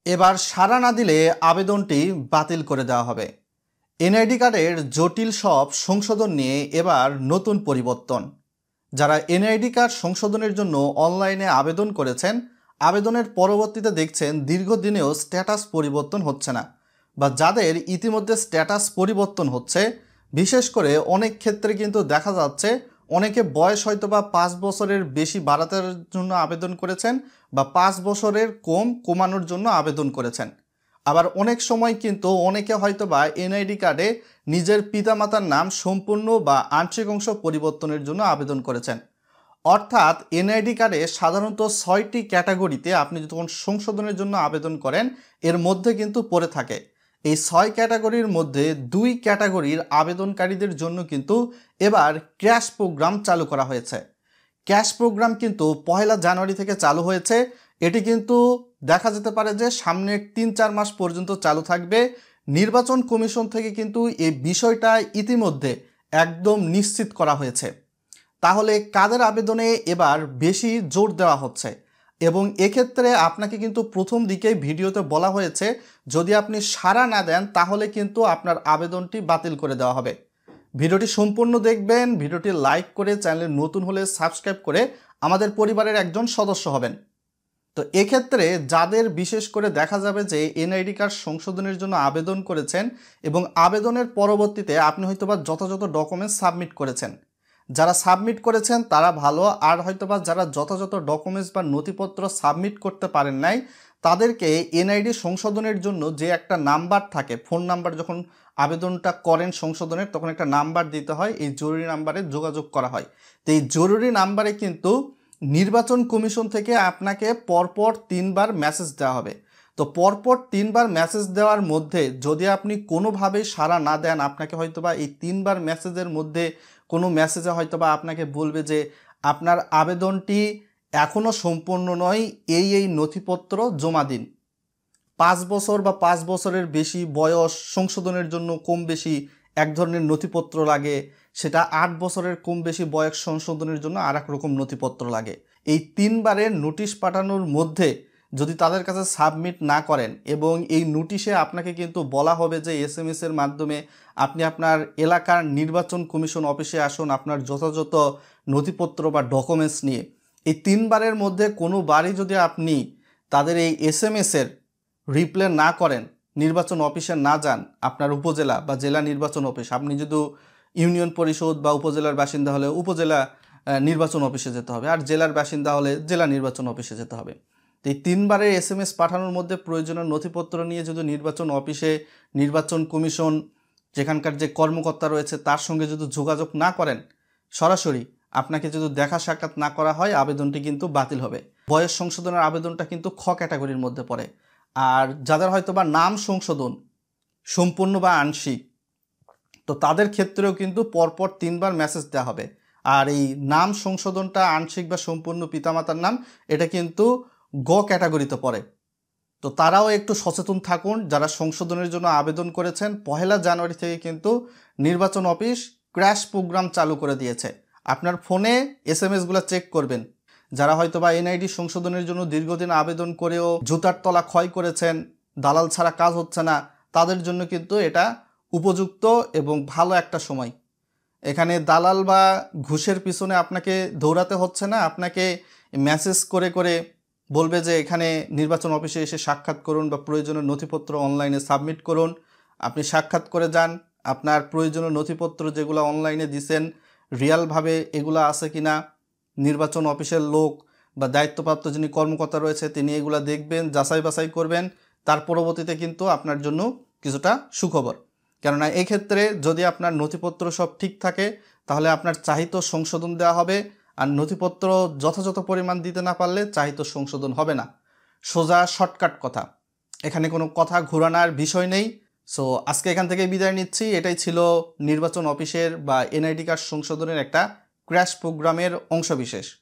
এবার সাড়া না দিলে আবেদনটি বাতিল করে দেওয়া হবে। এনআইডি কার্ডের জটিল সব সংশোধন নিয়ে এবার নতুন পরিবর্তন। যারা এনআইডি কার্ড সংশোধনের জন্য অনলাইনে আবেদন করেছেন, আবেদনের পরবর্তীতে দেখছেন দীর্ঘদিনেও স্ট্যাটাস পরিবর্তন হচ্ছে না, বা যাদের ইতিমধ্যে স্ট্যাটাস পরিবর্তন হচ্ছে, বিশেষ করে অনেক ক্ষেত্রে কিন্তু দেখা যাচ্ছে অনেকে বয়স হয়তো বা 5 বছরের বেশি বাড়ানোর জন্য আবেদন করেছেন, বা 5 বছরের কমানোর জন্য আবেদন করেছেন। আবার অনেক সময় কিন্তু অনেকে হয়তো বা এনআইডি কার্ডে নিজের পিতামাতার নাম সম্পূর্ণ বা আংশিক অংশ পরিবর্তনের জন্য আবেদন করেছেন। অর্থাৎ এনআইডি কার্ডে সাধারণত 6টি ক্যাটাগরিতে আপনি যখন সংশোধনের জন্য আবেদন করেন, এর মধ্যে কিন্তু পড়ে থাকে। এই 6 ক্যাটাগরির মধ্যে 2 ক্যাটাগরির আবেদনকারীদের জন্য কিন্তু এবার ক্র্যাশ প্রোগ্রাম চালু করা হয়েছে। ক্যাশ প্রোগ্রাম কিন্তু 1 জানুয়ারি থেকে চালু হয়েছে। এটি কিন্তু দেখা যেতে পারে যে সামনের 3-4 মাস পর্যন্ত চালু থাকবে। নির্বাচন কমিশন থেকে কিন্তু এই বিষয়টা ইতিমধ্যে একদম নিশ্চিত করা হয়েছে। তাহলে কাদের আবেদনে এবার বেশি জোর দেওয়া হচ্ছে? এবং এক্ষেত্রে আপনাকে কিন্তু প্রথম দিকেই ভিডিওতে বলা হয়েছে, যদি আপনি সাড়া না দেন তাহলে কিন্তু আপনার আবেদনটি বাতিল করে দেওয়া হবে। ভিডিওটি সম্পূর্ণ দেখবেন, ভিডিওটি লাইক করে চ্যানেলে নতুন হলে সাবস্ক্রাইব করে আমাদের পরিবারের একজন সদস্য হবেন। তো এক্ষেত্রে যাদের বিশেষ করে দেখা যাবে যে এনআইডি কার্ড সংশোধনের জন্য আবেদন করেছেন এবং আবেদনের পরবর্তীতে আপনি হয়তোবা যথাযথ ডকুমেন্টস সাবমিট করেছেন, যারা সাবমিট করেছেন তারা ভালো। আর হয়তোবা যারা যথাযথ ডকুমেন্টস বা নথিপত্র সাবমিট করতে পারেন নাই, তাদেরকে এনআইডি সংশোধনের জন্য যে একটা নাম্বার থাকে, ফোন নাম্বার, যখন আবেদনটা করেন সংশোধনের তখন একটা নাম্বার দিতে হয়, এই জরুরি নাম্বারে যোগাযোগ করা হয়। তো এই জরুরি নাম্বারে কিন্তু নির্বাচন কমিশন থেকে আপনাকে পরপর 3বার মেসেজ দেওয়া হবে। তো পরপর 3বার মেসেজ দেওয়ার মধ্যে যদি আপনি কোনোভাবেই সাড়া না দেন, আপনাকে হয়তোবা এই 3বার মেসেজের মধ্যে কোনো মেসেজে হয়তোবা আপনাকে বলবে যে আপনার আবেদনটি এখনও সম্পূর্ণ নয়, এই নথিপত্র জমা দিন। 5 বছর বা 5 বছরের বেশি বয়স সংশোধনের জন্য কম বেশি এক ধরনের নথিপত্র লাগে, সেটা 8 বছরের কম বেশি বয়স সংশোধনের জন্য আর এক রকম নথিপত্র লাগে। এই 3বারের নোটিশ পাঠানোর মধ্যে যদি তাদের কাছে সাবমিট না করেন, এবং এই নোটিশে আপনাকে কিন্তু বলা হবে যে SMS এর মাধ্যমে আপনি আপনার এলাকার নির্বাচন কমিশন অফিসে আসুন আপনার যথাযথ নথিপত্র বা ডকুমেন্টস নিয়ে। এই 3বারের মধ্যে কোনো বারই যদি আপনি তাদের এই SMS এর রিপ্লাই না করেন, নির্বাচন অফিসে না যান, আপনার উপজেলা বা জেলা নির্বাচন অফিস, আপনি যদি ইউনিয়ন পরিষদ বা উপজেলার বাসিন্দা হলে উপজেলা নির্বাচন অফিসে যেতে হবে, আর জেলার বাসিন্দা হলে জেলা নির্বাচন অফিসে যেতে হবে। তো এই 3বারের SMS পাঠানোর মধ্যে প্রয়োজনীয় নথিপত্র নিয়ে যদি নির্বাচন অফিসে নির্বাচন কমিশন যেখানকার যে কর্মকর্তা রয়েছে তার সঙ্গে যদি যোগাযোগ না করেন, সরাসরি আপনাকে যদি দেখা সাক্ষাৎ না করা হয়, আবেদনটি কিন্তু বাতিল হবে। বয়স সংশোধনের আবেদনটা কিন্তু খ ক্যাটাগরির মধ্যে পড়ে। আর যাদের হয়তো বা নাম সংশোধন সম্পূর্ণ বা আংশিক, তো তাদের ক্ষেত্রেও কিন্তু পরপর 3বার মেসেজ দেওয়া হবে। আর এই নাম সংশোধনটা আংশিক বা সম্পূর্ণ পিতামাতার নাম, এটা কিন্তু গ ক্যাটাগরিতে পড়ে। তো তারাও একটু সচেতন থাকুন। যারা সংশোধনের জন্য আবেদন করেছেন, 1 জানুয়ারি থেকে কিন্তু নির্বাচন অফিস ক্র্যাশ প্রোগ্রাম চালু করে দিয়েছে। আপনার ফোনে SMS গুলো চেক করবেন। যারা হয়তো বা এনআইডি সংশোধনের জন্য দীর্ঘদিন আবেদন করেও জুতার তলা ক্ষয় করেছেন, দালাল ছাড়া কাজ হচ্ছে না, তাদের জন্য কিন্তু এটা উপযুক্ত এবং ভালো একটা সময়। এখানে দালাল বা ঘুষের পিছনে আপনাকে দৌড়াতে হচ্ছে না। আপনাকে মেসেজ করে করে বলবে যে এখানে নির্বাচন অফিসে এসে সাক্ষাৎ করুন বা প্রয়োজনীয় নথিপত্র অনলাইনে সাবমিট করুন। আপনি সাক্ষাৎ করে যান, আপনার প্রয়োজনীয় নথিপত্র যেগুলো অনলাইনে দিছেন রিয়ালভাবে এগুলো আছে কিনা, নির্বাচন অফিসের লোক বা দায়িত্বপ্রাপ্ত যিনি কর্মকর্তা রয়েছে তিনি এগুলো দেখবেন, যাচাই বাছাই করবেন। তার পরবর্তীতে কিন্তু আপনার জন্য কিছুটা সুখবর। কেননা এক্ষেত্রে যদি আপনার নথিপত্র সব ঠিক থাকে তাহলে আপনার চাহিত সংশোধন দেওয়া হবে, আর নথিপত্র যথাযথ পরিমাণ দিতে না পারলে চাহিত সংশোধন হবে না। সোজা শর্টকাট কথা, এখানে কোনো কথা ঘোরানোর বিষয় নেই। সো আজকে এখান থেকে বিদায় নিচ্ছি। এটাই ছিল নির্বাচন অফিসের বা এনআইডি কার্ড সংশোধনের একটা ক্র্যাশ প্রোগ্রামের অংশবিশেষ।